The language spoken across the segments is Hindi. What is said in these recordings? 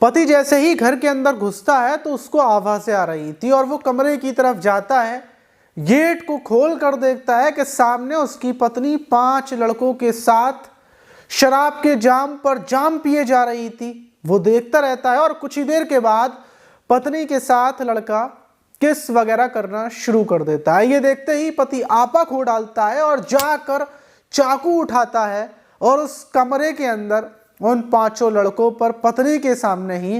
पति जैसे ही घर के अंदर घुसता है तो उसको आवाजें आ रही थी और वो कमरे की तरफ जाता है। गेट को खोल कर देखता है कि सामने उसकी पत्नी 5 लड़कों के साथ शराब के जाम पर जाम पिए जा रही थी। वो देखता रहता है और कुछ ही देर के बाद पत्नी के साथ लड़का किस वगैरह करना शुरू कर देता है। ये देखते ही पति आपा खो डालता है और जाकर चाकू उठाता है और उस कमरे के अंदर उन 5 लड़कों पर पत्नी के सामने ही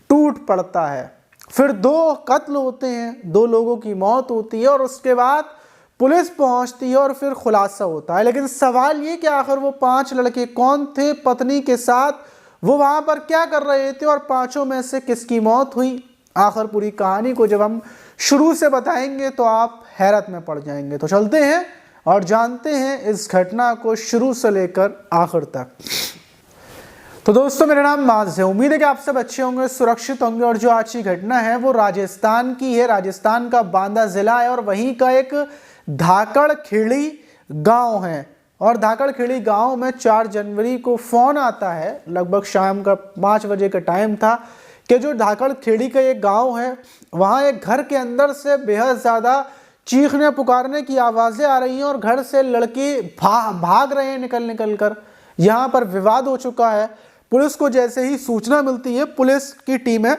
टूट पड़ता है। फिर 2 कत्ल होते हैं, 2 लोगों की मौत होती है और उसके बाद पुलिस पहुंचती है और फिर खुलासा होता है। लेकिन सवाल ये कि आखिर वो 5 लड़के कौन थे पत्नी के साथ, वो वहां पर क्या कर रहे थे और 5 में से किसकी मौत हुई। आखिर पूरी कहानी को जब हम शुरू से बताएंगे तो आप हैरत में पड़ जाएंगे। तो चलते हैं और जानते हैं इस घटना को शुरू से लेकर आखिर तक। तो दोस्तों, मेरा नाम माज है। उम्मीद है कि आप सब अच्छे होंगे, सुरक्षित होंगे। और जो आज की घटना है वो राजस्थान की है। राजस्थान का बांदा जिला है और वहीं का एक धाकड़ खेड़ी गांव है। और धाकड़ खेड़ी गांव में 4 जनवरी को फोन आता है, लगभग शाम का 5 बजे का टाइम था, कि जो धाकड़ खेड़ी का एक गांव है वहां एक घर के अंदर से बेहद ज्यादा चीखने पुकारने की आवाजें आ रही हैं और घर से लड़के भाग रहे हैं निकल निकल कर। यहाँ पर विवाद हो चुका है। पुलिस को जैसे ही सूचना मिलती है, पुलिस की टीमें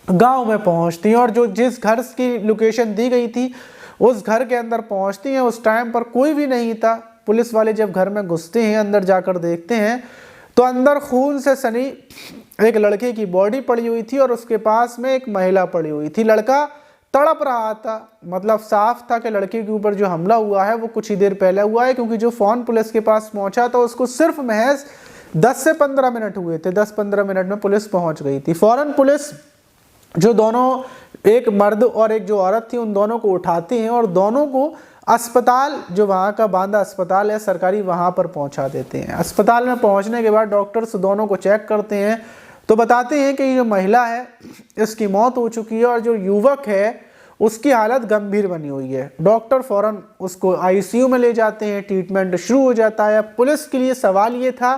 गांव में पहुंचती हैं और जो जिस घर की लोकेशन दी गई थी उस घर के अंदर पहुंचती हैं। उस टाइम पर कोई भी नहीं था। पुलिस वाले जब घर में घुसते हैं, अंदर जाकर देखते हैं तो अंदर खून से सनी एक लड़के की बॉडी पड़ी हुई थी और उसके पास में एक महिला पड़ी हुई थी। लड़का तड़प रहा था, मतलब साफ था कि लड़के के ऊपर जो हमला हुआ है वो कुछ ही देर पहले हुआ है, क्योंकि जो फोन पुलिस के पास पहुंचा था उसको सिर्फ महज 10 से 15 मिनट हुए थे। 10-15 मिनट में पुलिस पहुंच गई थी। फौरन पुलिस जो दोनों, एक मर्द और एक जो औरत थी, उन दोनों को उठाते हैं और दोनों को अस्पताल, जो वहाँ का बांदा अस्पताल है सरकारी, वहाँ पर पहुँचा देते हैं। अस्पताल में पहुँचने के बाद डॉक्टर्स दोनों को चेक करते हैं तो बताते हैं कि ये जो महिला है इसकी मौत हो चुकी है और जो युवक है उसकी हालत गंभीर बनी हुई है। डॉक्टर फौरन उसको आईसीयू में ले जाते हैं, ट्रीटमेंट शुरू हो जाता है। पुलिस के लिए सवाल ये था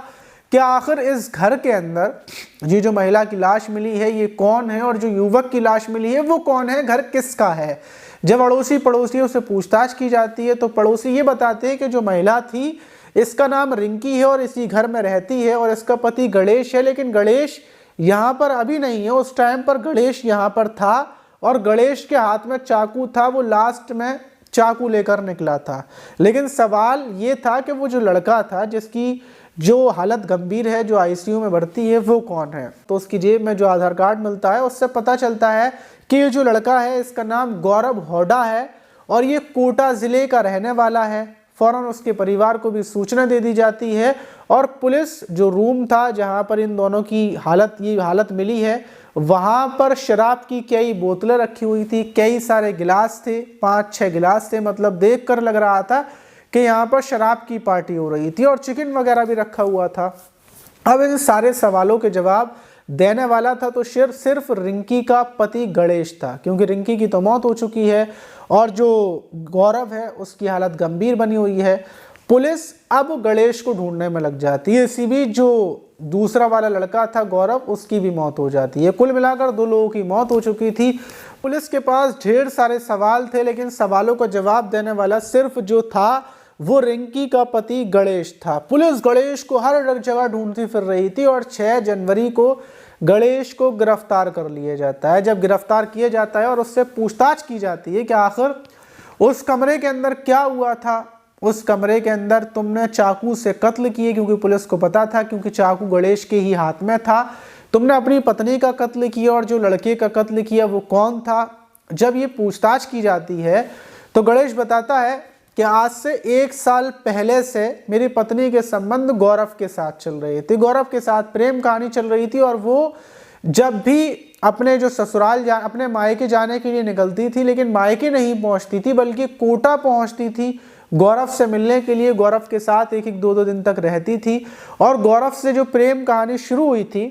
कि आखिर इस घर के अंदर ये जो महिला की लाश मिली है ये कौन है और जो युवक की लाश मिली है वो कौन है, घर किसका है। जब अड़ोसी पड़ोसियों से पूछताछ की जाती है तो पड़ोसी ये बताते हैं कि जो महिला थी इसका नाम रिंकी है और इसी घर में रहती है और इसका पति गणेश है। लेकिन गणेश यहाँ पर अभी नहीं है। उस टाइम पर गणेश यहाँ पर था और गणेश के हाथ में चाकू था, वो लास्ट में चाकू लेकर निकला था। लेकिन सवाल ये था कि वो जो लड़का था जिसकी जो हालत गंभीर है, जो आईसीयू में भर्ती है, वो कौन है। तो उसकी जेब में जो आधार कार्ड मिलता है उससे पता चलता है कि ये जो लड़का है इसका नाम गौरव होडा है और ये कोटा जिले का रहने वाला है। फौरन उसके परिवार को भी सूचना दे दी जाती है और पुलिस जो रूम था जहां पर इन दोनों की हालत मिली है, वहां पर शराब की कई बोतलें रखी हुई थी, कई सारे गिलास थे, 5-6 गिलास थे। मतलब देखकर लग रहा था कि यहाँ पर शराब की पार्टी हो रही थी और चिकन वगैरह भी रखा हुआ था। अब इन सारे सवालों के जवाब देने वाला था तो सिर्फ रिंकी का पति गणेश था, क्योंकि रिंकी की तो मौत हो चुकी है और जो गौरव है उसकी हालत गंभीर बनी हुई है। पुलिस अब गणेश को ढूंढने में लग जाती है। इसी बीच जो दूसरा वाला लड़का था गौरव, उसकी भी मौत हो जाती है। कुल मिलाकर 2 लोगों की मौत हो चुकी थी। पुलिस के पास ढेर सारे सवाल थे, लेकिन सवालों का जवाब देने वाला सिर्फ जो था वो रिंकी का पति गणेश था। पुलिस गणेश को हर जगह ढूंढती फिर रही थी और 6 जनवरी को गणेश को गिरफ्तार कर लिया जाता है। जब गिरफ्तार किया जाता है और उससे पूछताछ की जाती है कि आखिर उस कमरे के अंदर क्या हुआ था, उस कमरे के अंदर तुमने चाकू से कत्ल किए, क्योंकि पुलिस को पता था, क्योंकि चाकू गणेश के ही हाथ में था, तुमने अपनी पत्नी का कत्ल किया और जो लड़के का कत्ल किया वो कौन था। जब ये पूछताछ की जाती है तो गणेश बताता है कि आज से 1 साल पहले से मेरी पत्नी के संबंध गौरव के साथ चल रहे थे, गौरव के साथ प्रेम कहानी चल रही थी और वो जब भी अपने जो ससुराल अपने मायके जाने के लिए निकलती थी, लेकिन मायके नहीं पहुंचती थी बल्कि कोटा पहुंचती थी गौरव से मिलने के लिए। गौरव के साथ 1-2 दिन तक रहती थी और गौरव से जो प्रेम कहानी शुरू हुई थी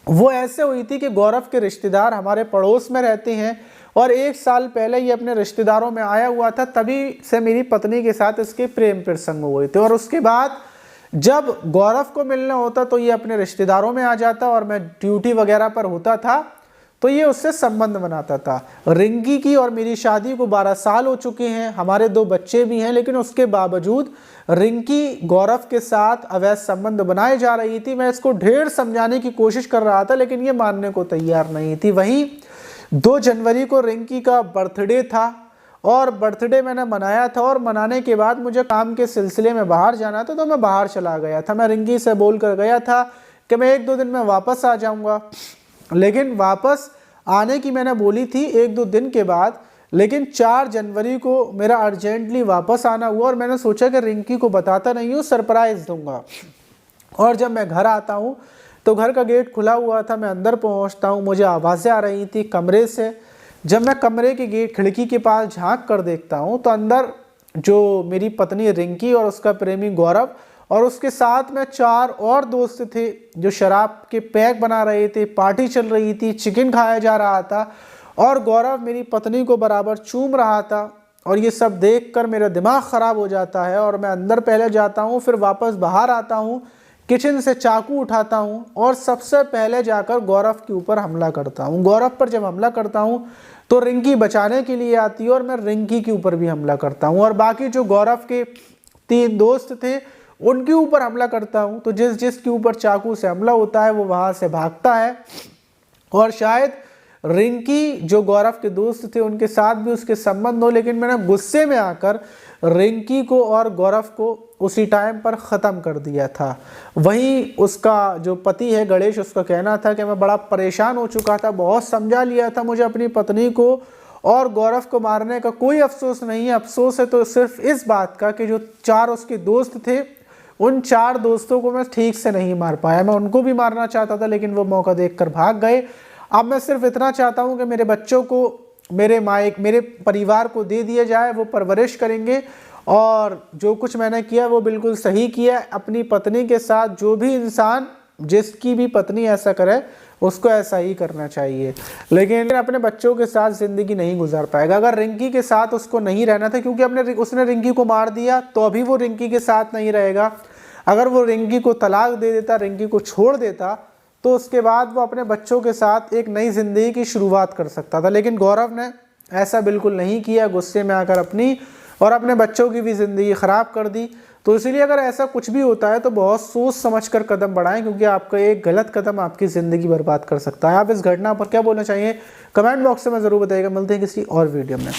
वो ऐसे हुई थी कि गौरव के रिश्तेदार हमारे पड़ोस में रहते हैं और 1 साल पहले ये अपने रिश्तेदारों में आया हुआ था, तभी से मेरी पत्नी के साथ इसके प्रेम प्रसंग हुए थे। और उसके बाद जब गौरव को मिलना होता तो ये अपने रिश्तेदारों में आ जाता, और मैं ड्यूटी वगैरह पर होता था तो ये उससे संबंध बनाता था। रिंकी की और मेरी शादी को 12 साल हो चुके हैं, हमारे 2 बच्चे भी हैं, लेकिन उसके बावजूद रिंकी गौरव के साथ अवैध संबंध बनाए जा रही थी। मैं इसको ढेर समझाने की कोशिश कर रहा था, लेकिन ये मानने को तैयार नहीं थी। वहीं 2 जनवरी को रिंकी का बर्थडे था, और बर्थडे मैंने मनाया था, और मनाने के बाद मुझे काम के सिलसिले में बाहर जाना था, तो मैं बाहर चला गया था। मैं रिंकी से बोल कर गया था कि मैं 1-2 दिन में वापस आ जाऊँगा, लेकिन वापस आने की मैंने बोली थी 1-2 दिन के बाद, लेकिन 4 जनवरी को मेरा अर्जेंटली वापस आना हुआ, और मैंने सोचा कि रिंकी को बताता नहीं हूँ, सरप्राइज़ दूंगा। और जब मैं घर आता हूँ तो घर का गेट खुला हुआ था, मैं अंदर पहुँचता हूँ, मुझे आवाज़ें आ रही थी कमरे से। जब मैं कमरे के गेट खिड़की के पास झांक कर देखता हूँ तो अंदर जो मेरी पत्नी रिंकी और उसका प्रेमी गौरव और उसके साथ में 4 और दोस्त थे जो शराब के पैक बना रहे थे, पार्टी चल रही थी, चिकन खाया जा रहा था, और गौरव मेरी पत्नी को बराबर चूम रहा था। और ये सब देखकर मेरा दिमाग ख़राब हो जाता है, और मैं अंदर पहले जाता हूँ, फिर वापस बाहर आता हूँ, किचन से चाकू उठाता हूँ और सबसे पहले जाकर गौरव के ऊपर हमला करता हूँ। गौरव पर जब हमला करता हूँ तो रिंकी बचाने के लिए आती है, और मैं रिंकी के ऊपर भी हमला करता हूँ, और बाकी जो गौरव के 3 दोस्त थे उनके ऊपर हमला करता हूँ। तो जिसके ऊपर चाकू से हमला होता है वो वहाँ से भागता है, और शायद रिंकी जो गौरव के दोस्त थे उनके साथ भी उसके संबंध हो, लेकिन मैंने गुस्से में आकर रिंकी को और गौरव को उसी टाइम पर ख़त्म कर दिया था। वहीं उसका जो पति है गणेश, उसका कहना था कि मैं बड़ा परेशान हो चुका था, बहुत समझा लिया था, मुझे अपनी पत्नी को और गौरव को मारने का कोई अफसोस नहीं है। अफसोस है तो सिर्फ इस बात का कि जो 4 उसके दोस्त थे, उन 4 दोस्तों को मैं ठीक से नहीं मार पाया। मैं उनको भी मारना चाहता था, लेकिन वो मौका देखकर भाग गए। अब मैं सिर्फ इतना चाहता हूँ कि मेरे बच्चों को मेरे परिवार को दे दिया जाए, वो परवरिश करेंगे, और जो कुछ मैंने किया वो बिल्कुल सही किया। अपनी पत्नी के साथ जो भी इंसान, जिसकी भी पत्नी ऐसा करे, उसको ऐसा ही करना चाहिए, लेकिन अपने बच्चों के साथ ज़िंदगी नहीं गुजार पाएगा। अगर रिंकी के साथ उसको नहीं रहना था, क्योंकि उसने रिंकी को मार दिया, तो अभी वो रिंकी के साथ नहीं रहेगा। अगर वो रिंकी को तलाक दे देता, रिंकी को छोड़ देता, तो उसके बाद वो अपने बच्चों के साथ एक नई ज़िंदगी की शुरुआत कर सकता था। लेकिन गौरव ने ऐसा बिल्कुल नहीं किया, गुस्से में आकर अपनी और अपने बच्चों की भी ज़िंदगी ख़राब कर दी। तो इसीलिए अगर ऐसा कुछ भी होता है तो बहुत सोच समझ कर कदम बढ़ाएं, क्योंकि आपका एक गलत कदम आपकी ज़िंदगी बर्बाद कर सकता है। आप इस घटना पर क्या बोलना चाहिए कमेंट बॉक्स में ज़रूर बताइएगा। मिलते हैं किसी और वीडियो में।